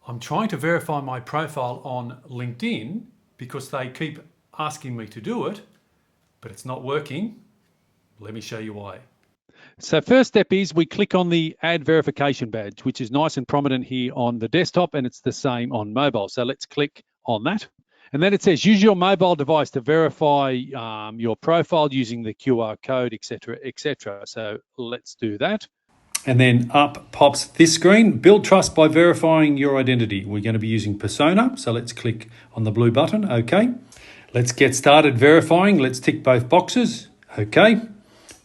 I'm trying to verify my profile on LinkedIn because they keep asking me to do it, but it's not working. Let me show you why. So first step is we click on the Add Verification badge, which is nice and prominent here on the desktop, and it's the same on mobile. So let's click on that. And then it says, use your mobile device to verify your profile using the QR code, etc., etc. So let's do that. And then up pops this screen, build trust by verifying your identity. We're going to be using Persona, so let's click on the blue button, okay. Let's get started verifying. Let's tick both boxes, okay.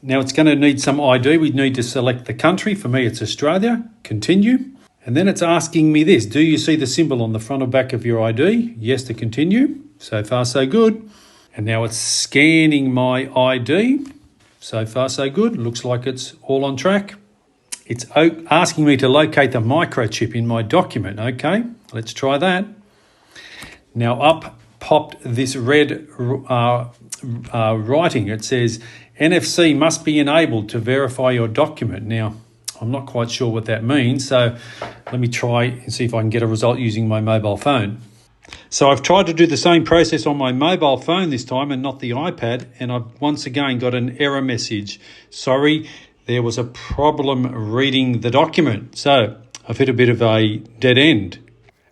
Now it's going to need some ID. We need to select the country. For me, it's Australia. Continue. And then it's asking me this. Do you see the symbol on the front or back of your ID? Yes to continue. So far, so good. And now it's scanning my ID. So far, so good. Looks like it's all on track. It's asking me to locate the microchip in my document. Okay, let's try that. Now up popped this red writing. It says, NFC must be enabled to verify your document. Now, I'm not quite sure what that means, so let me try and see if I can get a result using my mobile phone. So I've tried to do the same process on my mobile phone this time and not the iPad, and I've once again got an error message. Sorry, there was a problem reading the document. So I've hit a bit of a dead end.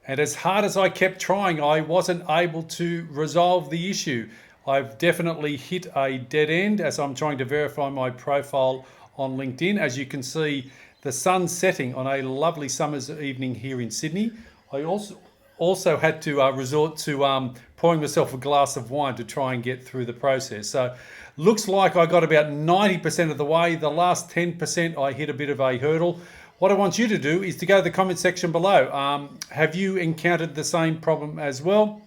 And as hard as I kept trying, I wasn't able to resolve the issue. I've definitely hit a dead end as I'm trying to verify my profile on LinkedIn. As you can see, the sun's setting on a lovely summer's evening here in Sydney. I also had to resort to pouring myself a glass of wine to try and get through the process. So looks like I got about 90% of the way. The last 10% I hit a bit of a hurdle. What I want you to do is to go to the comment section below. Have you encountered the same problem as well?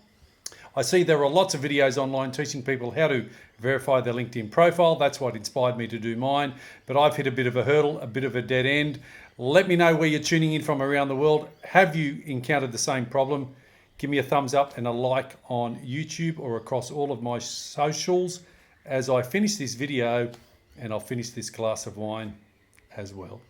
I see there are lots of videos online teaching people how to verify their LinkedIn profile. That's what inspired me to do mine. But I've hit a bit of a hurdle, a bit of a dead end. Let me know where you're tuning in from around the world. Have you encountered the same problem? Give me a thumbs up and a like on YouTube or across all of my socials as I finish this video, and I'll finish this glass of wine as well.